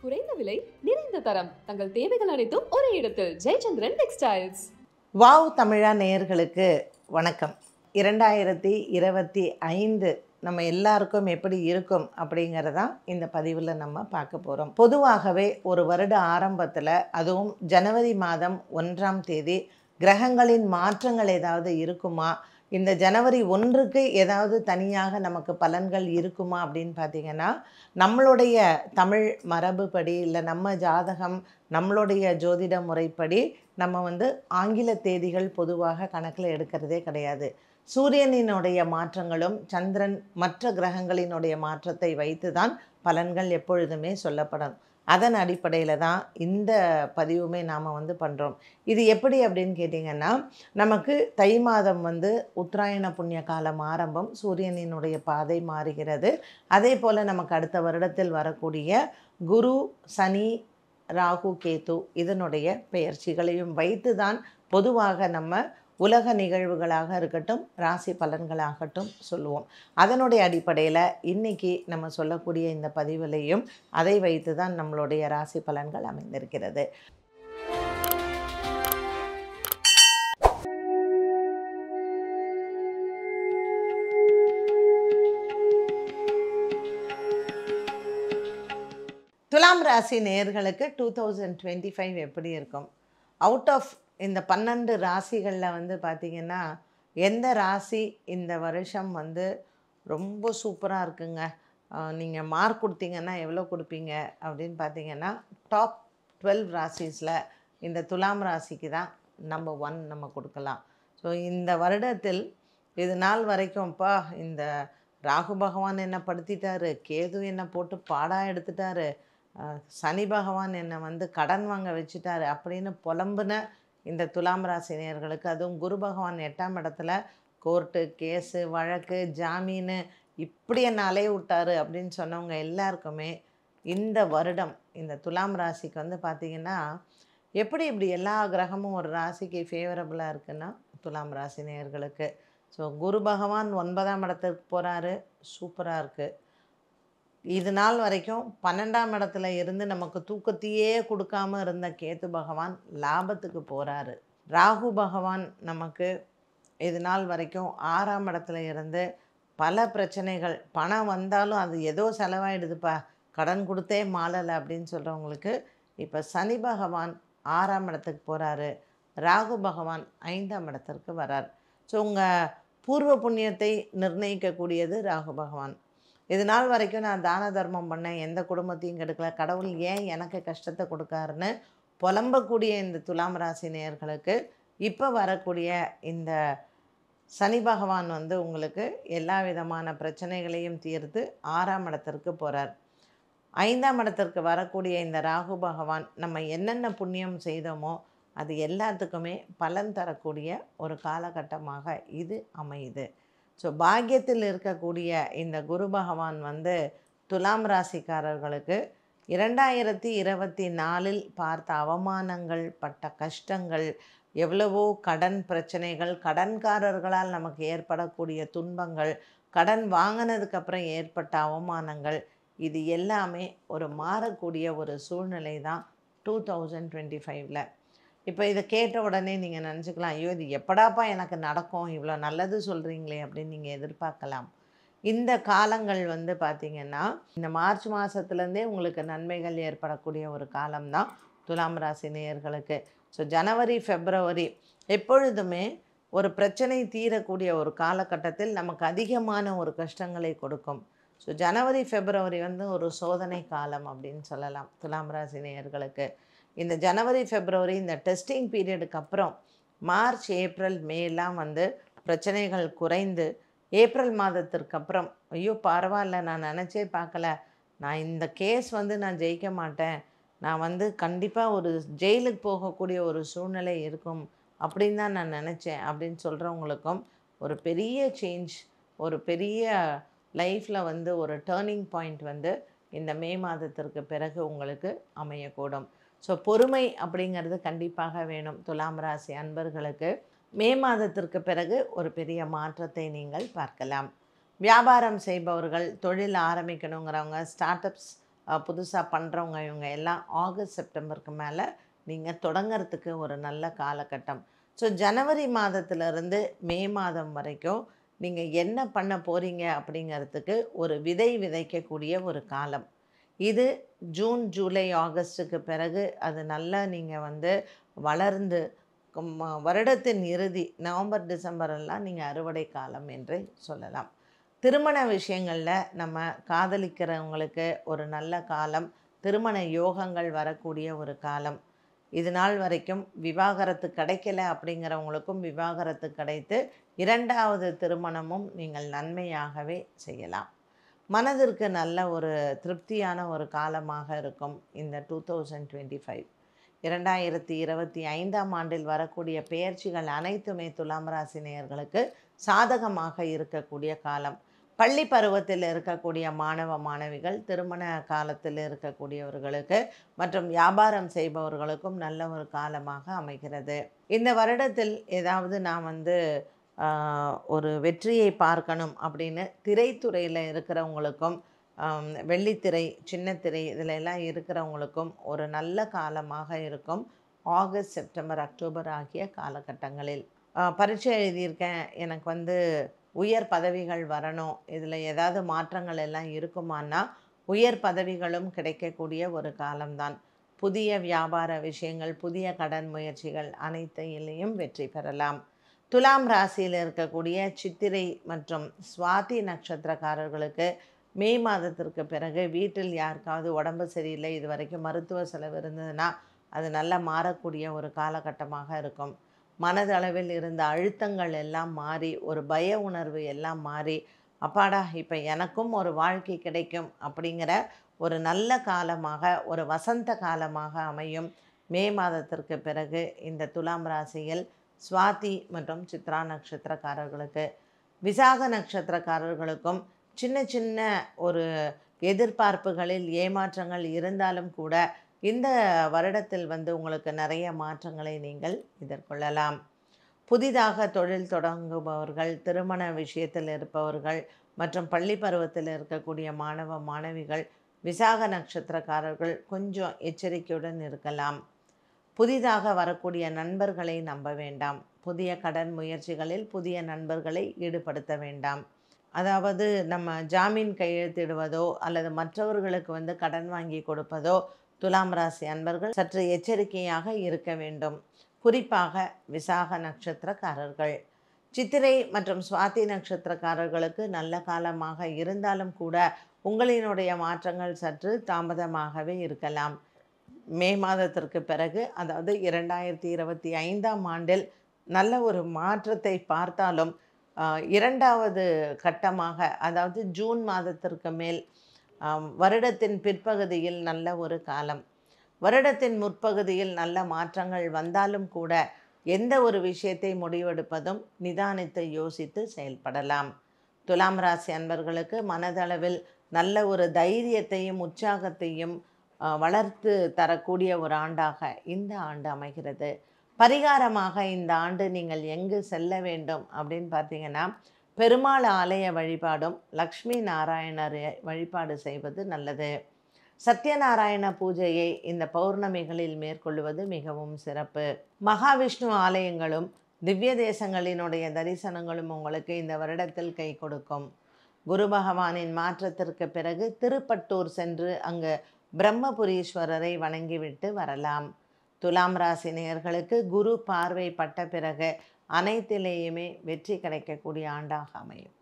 குறைந்த விலை நிறைந்த தரம் தங்கள் தேவைகள் அனைத்தும் ஒரே இடத்தில் ஜெயச்சந்திரன் டெக்ஸ்டைல்ஸ். வாவ் தமிழா நேயர்களுக்கு வணக்கம். 2025 நம்ம எல்லாருக்கும் எப்படி இருக்கும் அப்படிங்கிறதான் இந்த பதிவில் நம்ம பார்க்க போகிறோம். பொதுவாகவே ஒரு வருட ஆரம்பத்தில், அதுவும் ஜனவரி மாதம் 1ஆம் தேதி கிரகங்களின் மாற்றங்கள் ஏதாவது இருக்குமா, இந்த ஜனவரி 1க்கு ஏதாவது தனியாக நமக்கு பலன்கள் இருக்குமா அப்படின்னு பார்த்திங்கன்னா, நம்மளுடைய தமிழ் மரபுப்படி இல்லை நம்ம ஜாதகம் நம்மளுடைய ஜோதிட முறைப்படி நம்ம ஆங்கில தேதிகள் பொதுவாக கணக்கில் எடுக்கிறதே கிடையாது. சூரியனினுடைய மாற்றங்களும் சந்திரன் மற்ற கிரகங்களினுடைய மாற்றத்தை வைத்து தான் பலன்கள் எப்பொழுதுமே சொல்லப்படும். அதன் அடிப்படையில் தான் இந்த பதிவுமே நாம் பண்ணுறோம். இது எப்படி அப்படின்னு கேட்டிங்கன்னா, நமக்கு தை மாதம் உத்தராயண புண்ணிய காலம் ஆரம்பம், சூரியனினுடைய பாதை மாறுகிறது. அதே போல் நமக்கு அடுத்த வருடத்தில் வரக்கூடிய குரு, சனி, ராகு, கேது இதனுடைய பெயர்ச்சிகளையும் வைத்து தான் பொதுவாக நம்ம உலக நிகழ்வுகளாக இருக்கட்டும், ராசி பலன்களாகட்டும் சொல்லுவோம். அதனுடைய அடிப்படையில் இன்றைக்கி நம்ம சொல்லக்கூடிய இந்த பதிவிலையும் அதை வைத்து தான் நம்மளுடைய ராசி பலன்கள் அமைந்திருக்கிறது. துலாம் ராசி நேயர்களுக்கு 2025 எப்படி இருக்கும்? அவுட் ஆஃப் இந்த 12 ராசிகளில் பார்த்திங்கன்னா, எந்த ராசி இந்த வருஷம் ரொம்ப சூப்பராக இருக்குங்க, நீங்கள் மார்க் கொடுத்தீங்கன்னா எவ்வளோ கொடுப்பீங்க அப்படின்னு பார்த்திங்கன்னா, டாப் 12 ராசிஸில் இந்த துலாம் ராசிக்கு தான் நம்பர் 1 நம்ம கொடுக்கலாம். ஸோ இந்த வருடத்தில் இது நாள் வரைக்கும்ப்பா இந்த ராகு பகவான் என்னை படுத்திட்டாரு, கேது என்னை போட்டு பாடாக எடுத்துட்டாரு, சனி பகவான் என்னை கடன் வாங்க வச்சுட்டாரு அப்படின்னு புலம்புன இந்த துலாம் ராசி நேயர்களுக்கு, அதுவும் குரு பகவான் 8ஆம் இடத்துல கோர்ட்டு கேஸு வழக்கு ஜாமீனு இப்படி என்ன அலைய விட்டாரு அப்படின்னு சொன்னவங்க எல்லாருக்குமே இந்த வருடம் இந்த துலாம் ராசிக்கு பார்த்திங்கன்னா, எப்படி இப்படி எல்லா கிரகமும் ஒரு ராசிக்கு ஃபேவரபுளாக இருக்குன்னா துலாம் ராசி நேயர்களுக்கு. ஸோ குரு பகவான் 9ஆம் இடத்துக்கு போகிறாரு, சூப்பராக இருக்குது. இது நாள் வரைக்கும் 12ஆம் இடத்துல இருந்து நமக்கு தூக்கத்தையே கொடுக்காமல் இருந்த கேது பகவான் லாபத்துக்கு போகிறாரு. ராகு பகவான் நமக்கு இது நாள் வரைக்கும் 6ஆம் இடத்துல இருந்து பல பிரச்சனைகள், பணம் வந்தாலும் அது ஏதோ செலவாயிடுதுப்பா, கடன் கொடுத்தே மாளலை அப்படின்னு சொல்கிறவங்களுக்கு இப்போ சனி பகவான் 6ஆம் இடத்துக்கு போகிறாரு, ராகு பகவான் 5ஆம் இடத்திற்கு வரார். ஸோ உங்கள் பூர்வ புண்ணியத்தை நிர்ணயிக்கக்கூடியது ராகு பகவான். இது நாள் வரைக்கும் நான் தான தர்மம் பண்ணேன், எந்த குடும்பத்தையும் கெடுக்கல, கடவுள் ஏன் எனக்கு கஷ்டத்தை கொடுக்காருன்னு புலம்பக்கூடிய இந்த துலாம் ராசி நேயர்களுக்கு இப்போ வரக்கூடிய இந்த சனி பகவான் உங்களுக்கு எல்லா விதமான பிரச்சனைகளையும் தீர்த்து 6ஆம் இடத்திற்கு போகிறார். 5ஆம் இடத்திற்கு வரக்கூடிய இந்த ராகு பகவான் நம்ம என்னென்ன புண்ணியம் செய்தோமோ அது எல்லாத்துக்குமே பலன் தரக்கூடிய ஒரு காலகட்டமாக இது அமையுது. ஸோ பாக்கியத்தில் இருக்கக்கூடிய இந்த குரு பகவான் துலாம் ராசிக்காரர்களுக்கு 2024 பார்த்த அவமானங்கள், பட்ட கஷ்டங்கள், எவ்வளவோ கடன் பிரச்சனைகள், கடன்காரர்களால் நமக்கு ஏற்படக்கூடிய துன்பங்கள், கடன் வாங்கினதுக்கப்புறம் ஏற்பட்ட அவமானங்கள், இது எல்லாமே ஒரு மாறக்கூடிய ஒரு சூழ்நிலை தான் 2025ல். இப்போ இதை கேட்ட உடனே நீங்கள் நினச்சிக்கலாம், ஐயோ இது எப்படாப்பா எனக்கு நடக்கும், இவ்வளோ நல்லது சொல்கிறீங்களே அப்படின்னு நீங்கள் எதிர்பார்க்கலாம். இந்த காலங்கள் பார்த்திங்கன்னா, இந்த மார்ச் மாதத்துலேருந்தே உங்களுக்கு நன்மைகள் ஏற்படக்கூடிய ஒரு காலம்தான் துலாம் ராசி நேயர்களுக்கு. ஸோ ஜனவரி, பிப்ரவரி எப்பொழுதுமே ஒரு பிரச்சனை தீரக்கூடிய ஒரு காலகட்டத்தில் நமக்கு அதிகமான ஒரு கஷ்டங்களை கொடுக்கும். ஸோ ஜனவரி, பிப்ரவரி ஒரு சோதனை காலம் அப்படின்னு சொல்லலாம் துலாம் ராசி நேயர்களுக்கு. இந்த ஜனவரி, பிப்ரவரி இந்த டெஸ்டிங் பீரியடுக்கு அப்புறம் மார்ச், ஏப்ரல், மேலாம் பிரச்சனைகள் குறைந்து, ஏப்ரல் மாதத்திற்கு அப்புறம் ஐயோ பரவாயில்ல, நான் நினச்சே பார்க்கல, நான் இந்த கேஸ் நான் ஜெயிக்க மாட்டேன், நான் கண்டிப்பாக ஒரு ஜெயிலுக்கு போகக்கூடிய ஒரு சூழ்நிலை இருக்கும் அப்படின்னு தான் நான் நினச்சேன் அப்படின்னு சொல்கிறவங்களுக்கும் ஒரு பெரிய சேஞ்ச், ஒரு பெரிய லைஃப்பில் ஒரு டேர்னிங் பாயிண்ட் இந்த மே மாதத்திற்கு பிறகு உங்களுக்கு அமையக்கூடும். ஸோ பொறுமை அப்படிங்கிறது கண்டிப்பாக வேணும் துலாம் ராசி அன்பர்களுக்கு. மே மாதத்திற்கு பிறகு ஒரு பெரிய மாற்றத்தை நீங்கள் பார்க்கலாம். வியாபாரம் செய்பவர்கள், தொழில் ஆரம்பிக்கணுங்கிறவங்க, ஸ்டார்ட் அப்ஸ் புதுசாக பண்ணுறவங்க இவங்க எல்லாம் ஆகஸ்ட் செப்டம்பருக்கு மேலே நீங்கள் தொடங்கிறதுக்கு ஒரு நல்ல காலகட்டம். ஸோ ஜனவரி மாதத்திலிருந்து மே மாதம் வரைக்கும் நீங்கள் என்ன பண்ண போகிறீங்க அப்படிங்கிறதுக்கு ஒரு விதை விதைக்கக்கூடிய ஒரு காலம் இது. ஜூன் ஜூலை ஆகஸ்ட்டுக்கு பிறகு அது நல்லா நீங்கள் வந்து வளர்ந்து வருடத்தின் இறுதி நவம்பர் டிசம்பரெல்லாம் நீங்கள் அறுவடை காலம் என்று சொல்லலாம். திருமண விஷயங்களில் நம்ம காதலிக்கிறவங்களுக்கு ஒரு நல்ல காலம், திருமண யோகங்கள் வரக்கூடிய ஒரு காலம். இது நாள் வரைக்கும் விவாகரத்து கிடைக்கல அப்படிங்கிறவங்களுக்கும் விவாகரத்து கிடைத்து இரண்டாவது திருமணமும் நீங்கள் நன்மையாகவே செய்யலாம். மனதிற்கு நல்ல ஒரு திருப்தியான ஒரு காலமாக இருக்கும் இந்த 2025. 2025ஆம் ஆண்டில் வரக்கூடிய பெயர்ச்சிகள் அனைத்துமே துலாம் ராசி நேயர்களுக்கு சாதகமாக இருக்கக்கூடிய காலம். பள்ளி பருவத்தில் இருக்கக்கூடிய மாணவ மாணவிகள், திருமண காலத்தில் இருக்கக்கூடியவர்களுக்கு மற்றும் வியாபாரம் செய்பவர்களுக்கும் நல்ல ஒரு காலமாக அமைகிறது. இந்த வருடத்தில் ஏதாவது நான் வந்து ஒரு வெற்றியை பார்க்கணும் அப்படின்னு திரைத்துறையில் இருக்கிறவங்களுக்கும், வெள்ளித்திரை, சின்னத்திரை இதில் எல்லாம் இருக்கிறவங்களுக்கும் ஒரு நல்ல காலமாக இருக்கும். ஆகஸ்ட் செப்டம்பர் அக்டோபர் ஆகிய காலகட்டங்களில் பரீட்சை எழுதியிருக்கேன், எனக்கு வந்து உயர் பதவிகள் வரணும், இதில் ஏதாவது மாற்றங்கள் எல்லாம் இருக்குமானா உயர் பதவிகளும் கிடைக்கக்கூடிய ஒரு காலம்தான். புதிய வியாபார விஷயங்கள், புதிய கடன் முயற்சிகள் அனைத்திலையும் வெற்றி பெறலாம். துலாம் ராசியில் இருக்கக்கூடிய சித்திரை மற்றும் சுவாதி நட்சத்திரக்காரர்களுக்கு மே மாதத்திற்கு பிறகு வீட்டில் யாருக்காவது உடம்பு சரியில்லை, இது வரைக்கும் மருத்துவ செலவு இருந்ததுன்னா அது நல்லா மாறக்கூடிய ஒரு காலகட்டமாக இருக்கும். மனதளவில் இருந்த அழுத்தங்கள் எல்லாம் மாறி, ஒரு பய உணர்வு எல்லாம் மாறி, அப்பாடா இப்போ எனக்கும் ஒரு வாழ்க்கை கிடைக்கும் அப்படிங்கிற ஒரு நல்ல காலமாக, ஒரு வசந்த காலமாக அமையும். மே மாதத்திற்கு பிறகு இந்த துலாம் ராசியில் சுவாதி மற்றும் சித்ரா நட்சத்திரக்காரர்களுக்கு. விசாக நட்சத்திரக்காரர்களுக்கும் சின்ன சின்ன ஒரு எதிர்பார்ப்புகளில் ஏமாற்றங்கள் இருந்தாலும் கூட இந்த வருடத்தில் வந்து உங்களுக்கு நிறைய மாற்றங்களை நீங்கள் எதிர்கொள்ளலாம். புதிதாக தொழில் தொடங்குபவர்கள், திருமண விஷயத்தில் இருப்பவர்கள் மற்றும் பள்ளி பருவத்தில் இருக்கக்கூடிய மாணவ மாணவிகள், விசாக நட்சத்திரக்காரர்கள் கொஞ்சம் எச்சரிக்கையுடன் இருக்கலாம். புதிதாக வரக்கூடிய நண்பர்களை நம்ப வேண்டாம். புதிய கடன் முயற்சிகளில் புதிய நண்பர்களை ஈடுபடுத்த வேண்டாம். அதாவது நம்ம ஜாமீன் கையெழுத்திடுவதோ அல்லது மற்றவர்களுக்கு வந்து கடன் வாங்கி கொடுப்பதோ துலாம் ராசி அன்பர்கள் சற்று எச்சரிக்கையாக இருக்க வேண்டும். குறிப்பாக விசாக நட்சத்திரக்காரர்கள். சித்திரை மற்றும் சுவாதி நட்சத்திரக்காரர்களுக்கு நல்ல காலமாக இருந்தாலும் கூட உங்களினுடைய மாற்றங்கள் சற்று தாமதமாகவே இருக்கலாம். மே மாதத்திற்கு பிறகு, அதாவது 2025ஆம் ஆண்டில் நல்ல ஒரு மாற்றத்தை பார்த்தாலும் இரண்டாவது கட்டமாக, அதாவது ஜூன் மாதத்திற்கு மேல் வருடத்தின் பிற்பகுதியில் நல்ல ஒரு காலம். வருடத்தின் முற்பகுதியில் நல்ல மாற்றங்கள் வந்தாலும் கூட எந்த ஒரு விஷயத்தை முடிவெடுப்பதும் நிதானித்து யோசித்து செயல்படலாம். துலாம் ராசி அன்பர்களுக்கு மனதளவில் நல்ல ஒரு தைரியத்தையும் உற்சாகத்தையும் வளர்த்து தரக்கூடிய ஒரு ஆண்டாக இந்த ஆண்டு அமைகிறது. பரிகாரமாக இந்த ஆண்டு நீங்கள் எங்கு செல்ல வேண்டும் அப்படின்னு பார்த்தீங்கன்னா, பெருமாள் ஆலய வழிபாடும் லக்ஷ்மி நாராயணர் வழிபாடு செய்வது நல்லது. சத்யநாராயண பூஜையை இந்த பௌர்ணமிகளில் மேற்கொள்வது மிகவும் சிறப்பு. மகாவிஷ்ணு ஆலயங்களும் திவ்ய தேசங்களினுடைய தரிசனங்களும் உங்களுக்கு இந்த வருடத்தில் கை கொடுக்கும். குரு பகவானின் மாற்றத்திற்கு பிறகு திருப்பட்டூர் சென்று அங்கு பிரம்மபுரீஸ்வரரை வணங்கிவிட்டு வரலாம். துலாம் ராசி நேயர்களுக்கு குரு பார்வை பட்ட பிறகு அனைத்திலேயுமே வெற்றி கிடைக்கக்கூடிய ஆண்டாக அமையும்.